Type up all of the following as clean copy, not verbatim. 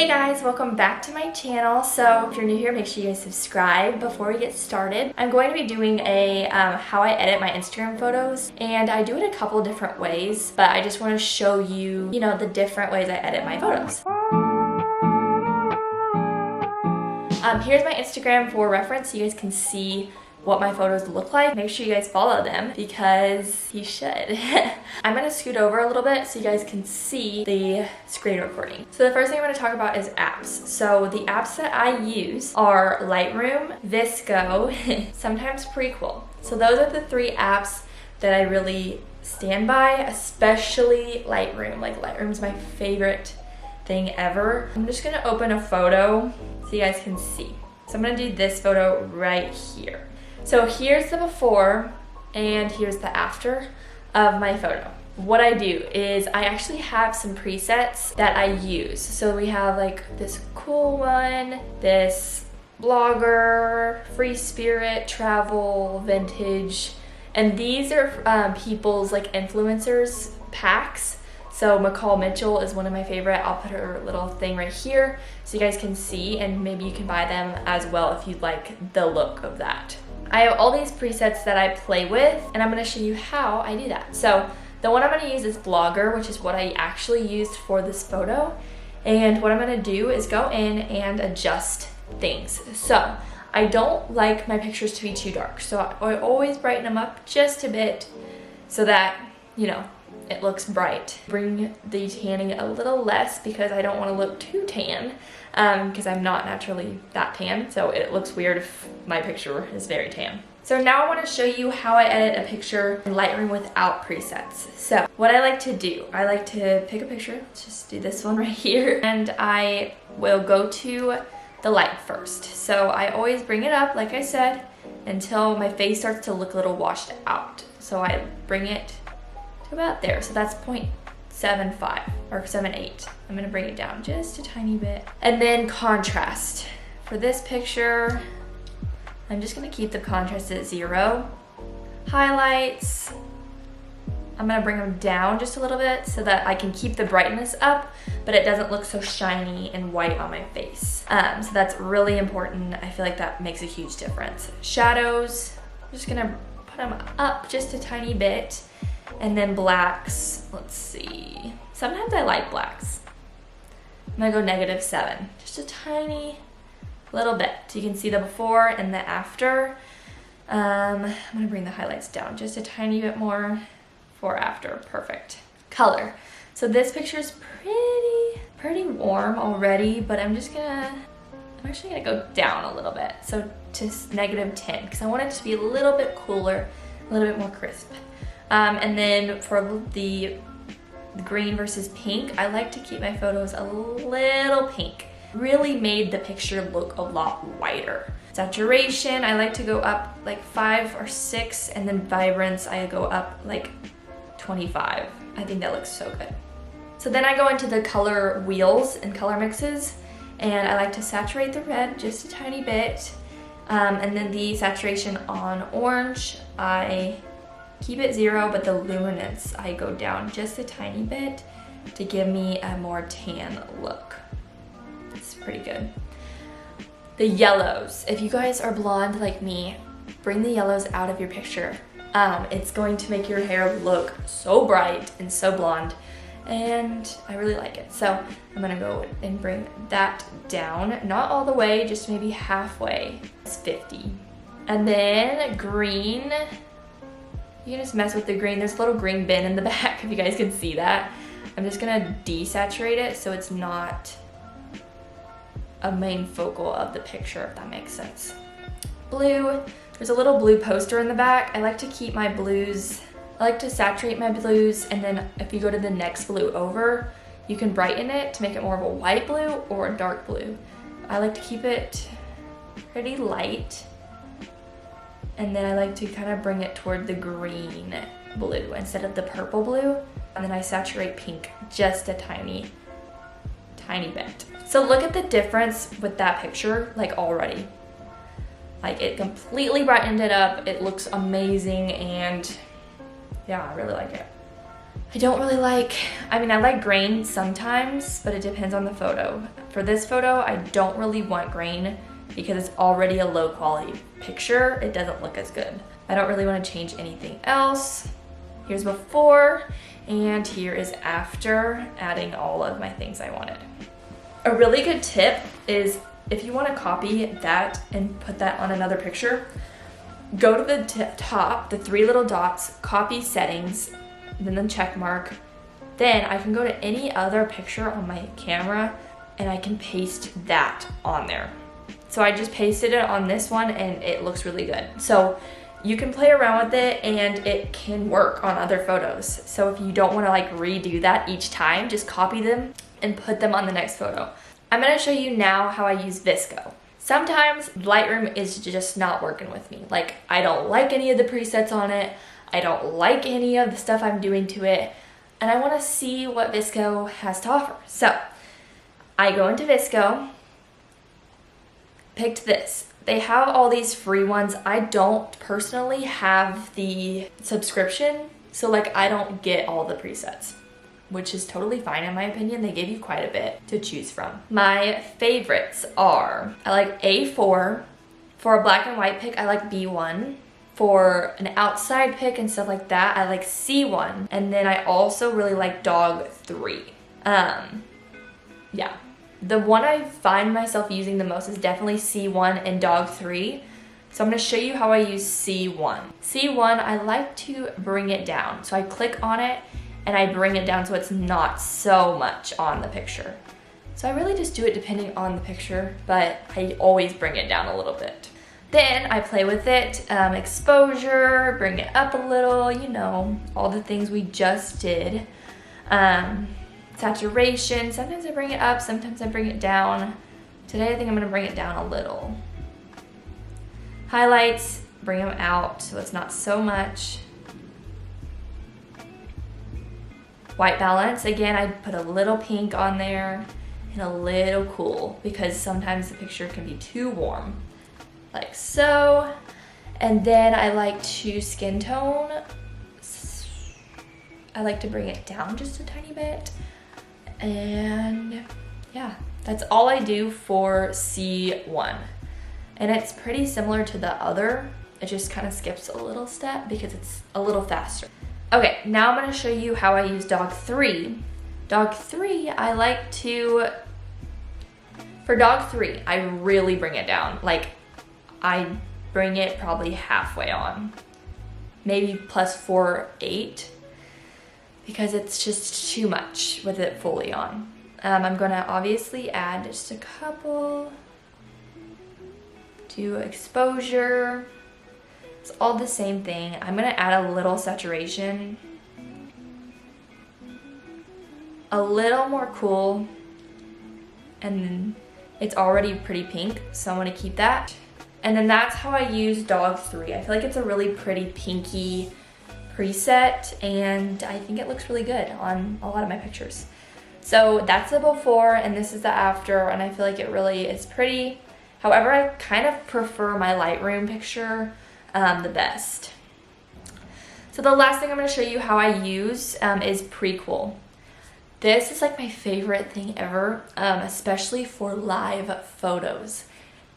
guys, welcome back to my channel. So if you're new here, make sure you guys subscribe. Before we get started, I'm going to be doing a how I edit my Instagram photos, and I do it a couple different ways, but I just want to show you, the different ways I edit my photos. Here's my Instagram for reference so you guys can see what my photos look like. Make sure you guys follow them because you should. I'm gonna scoot over a little bit so you guys can see the screen recording. So the first thing I'm gonna talk about is apps. So the apps that I use are Lightroom, Vsco, sometimes Prequel. So those are the three apps that I really stand by, especially Lightroom. Like Lightroom's my favorite thing ever. I'm just gonna open a photo so you guys can see. So I'm gonna do this photo right here. So here's the before and here's the after of my photo. What I do is I actually have some presets that I use. So we have like this cool one, this blogger, free spirit, travel, vintage, and these are people's like influencers packs. So McCall Mitchell is one of my favorite. I'll put her little thing right here so you guys can see, and maybe you can buy them as well if you like the look of that. I have all these presets that I play with, and I'm gonna show you how I do that. So the one I'm gonna use is Blogger, which is what I actually used for this photo. And what I'm gonna do is go in and adjust things. So I don't like my pictures to be too dark. So I always brighten them up just a bit so that, it looks bright. Bring the tanning a little less because I don't want to look too tan because I'm not naturally that tan, so it looks weird if my picture is very tan. So now I want to show you how I edit a picture in Lightroom without presets. So what I like to do, I like to pick a picture. Let's just do this one right here, and I will go to the light first. So I always bring it up, like I said, until my face starts to look a little washed out. So I bring it about there. So that's 0.75 or 0.78. I'm gonna bring it down just a tiny bit. And then contrast. For this picture, I'm just gonna keep the contrast at 0. Highlights, I'm gonna bring them down just a little bit so that I can keep the brightness up, but it doesn't look so shiny and white on my face. So that's really important. I feel like that makes a huge difference. Shadows, I'm just gonna put them up just a tiny bit. And then blacks, let's see. Sometimes I like blacks. I'm gonna go -7, just a tiny little bit. So you can see the before and the after. I'm gonna bring the highlights down just a tiny bit more. Before, after, perfect. Color. So this picture's pretty warm already, but I'm actually gonna go down a little bit. So to -10, because I want it to be a little bit cooler, a little bit more crisp. And then for the green versus pink, I like to keep my photos a little pink. Really made the picture look a lot whiter. Saturation, I like to go up like 5 or 6, and then vibrance, I go up like 25. I think that looks so good. So then I go into the color wheels and color mixes, and I like to saturate the red just a tiny bit. And then the saturation on orange, I keep it 0, but the luminance I go down just a tiny bit to give me a more tan look. It's pretty good. The yellows, if you guys are blonde like me, bring the yellows out of your picture. It's going to make your hair look so bright and so blonde, and I really like it. So I'm gonna go and bring that down, not all the way, just maybe halfway. It's 50. And then green, you can just mess with the green. There's a little green bin in the back if you guys can see that. I'm just gonna desaturate it so it's not a main focal of the picture, if that makes sense. Blue, there's a little blue poster in the back. I like to keep my blues, I like to saturate my blues, and then if you go to the next blue over, you can brighten it to make it more of a white blue or a dark blue. I like to keep it pretty light. And then I like to kind of bring it toward the green blue instead of the purple blue. And then I saturate pink just a tiny bit. So look at the difference with that picture, like already. Like it completely brightened it up. It looks amazing, and yeah, I really like it. I don't really like, I like grain sometimes, but it depends on the photo. for this photo, I don't really want grain because it's already a low quality picture. It doesn't look as good. I don't really want to change anything else. Here's before, and here is after adding all of my things I wanted. A really good tip is if you want to copy that and put that on another picture, go to the top, the 3 little dots, copy settings, then the check mark. Then I can go to any other picture on my camera and I can paste that on there. So I just pasted it on this one and it looks really good. So you can play around with it and it can work on other photos. So if you don't want to like redo that each time, just copy them and put them on the next photo. I'm going to show you now how I use Vsco. Sometimes Lightroom is just not working with me. Like, I don't like any of the presets on it. I don't like any of the stuff I'm doing to it. And I want to see what Vsco has to offer. So I go into Vsco, picked this. They have all these free ones. I don't personally have the subscription, so like I don't get all the presets, which is totally fine in my opinion. They give you quite a bit to choose from. My favorites are, I like A4. For a black and white pic, I like B1. For an outside pic and stuff like that, I like C1. And then I also really like Dog 3. Yeah. The one I find myself using the most is definitely C1 and Dog 3. So I'm going to show you how I use C1. C1, I like to bring it down. So I click on it and I bring it down so it's not so much on the picture. So I really just do it depending on the picture, but I always bring it down a little bit. Then I play with it, exposure, bring it up a little, you know, all the things we just did. Saturation, sometimes I bring it up, sometimes I bring it down. Today I think I'm gonna bring it down a little. Highlights, bring them out so it's not so much. White balance, again, I put a little pink on there and a little cool because sometimes the picture can be too warm. Like so. And then I like to skin tone. I like to bring it down just a tiny bit. And yeah, that's all I do for C1. And it's pretty similar to the other. It just kind of skips a little step because it's a little faster. Okay, now I'm gonna show you how I use Dog 3. Dog 3, I like to, for Dog 3, I really bring it down. Like, I bring it probably halfway on, maybe +4.8, because it's just too much with it fully on. I'm gonna obviously add just a couple, do exposure. It's all the same thing. I'm gonna add a little saturation, a little more cool, and then it's already pretty pink, so I'm gonna keep that. And then that's how I use Dog 3. I feel like it's a really pretty pinky preset, and I think it looks really good on a lot of my pictures. So that's the before, and this is the after, and I feel like it really is pretty. However, I kind of prefer my Lightroom picture the best. So the last thing I'm going to show you how I use is prequel. This is like my favorite thing ever, especially for live photos.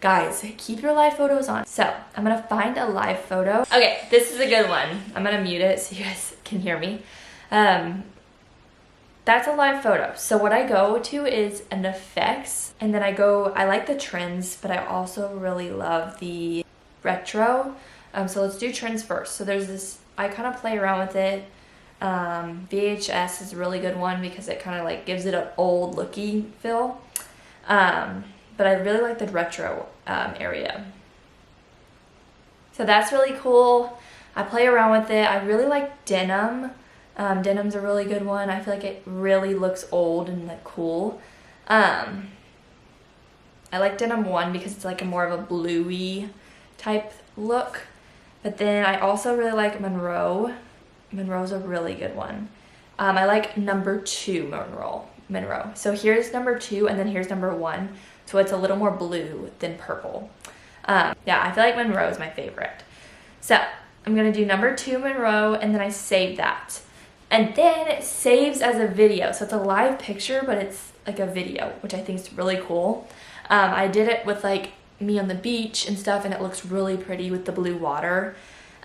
Guys, keep your live photos on. So I'm gonna find a live photo. Okay, this is a good one. I'm gonna mute it so you guys can hear me. That's a live photo. So what I go to is an effects, and then I like the trends, but I also really love the retro. So let's do trends first. So there's this, I kind of play around with it. VHS is a really good one because it kind of like gives it an old looking feel. But I really like the retro area. So that's really cool. I play around with it. I really like denim. Denim's a really good one. I feel like it really looks old and like cool. I like denim 1 because it's like a more of a bluey type look. But then I also really like Monroe. Monroe's a really good one. I like number 2 Monroe. So here's number 2 and then here's number 1. So it's a little more blue than purple. Yeah, I feel like Monroe is my favorite. So I'm gonna do number 2 Monroe, and then I save that. And then it saves as a video. So it's a live picture, but it's like a video, which I think is really cool. I did it with like me on the beach and stuff, and it looks really pretty with the blue water.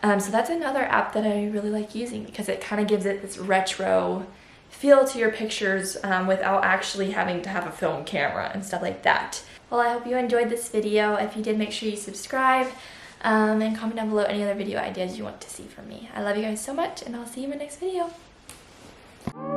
So that's another app that I really like using because it kind of gives it this retro feel to your pictures without actually having to have a film camera and stuff like that. Well, I hope you enjoyed this video. If you did, make sure you subscribe and comment down below any other video ideas you want to see from me. I love you guys so much, and I'll see you in my next video.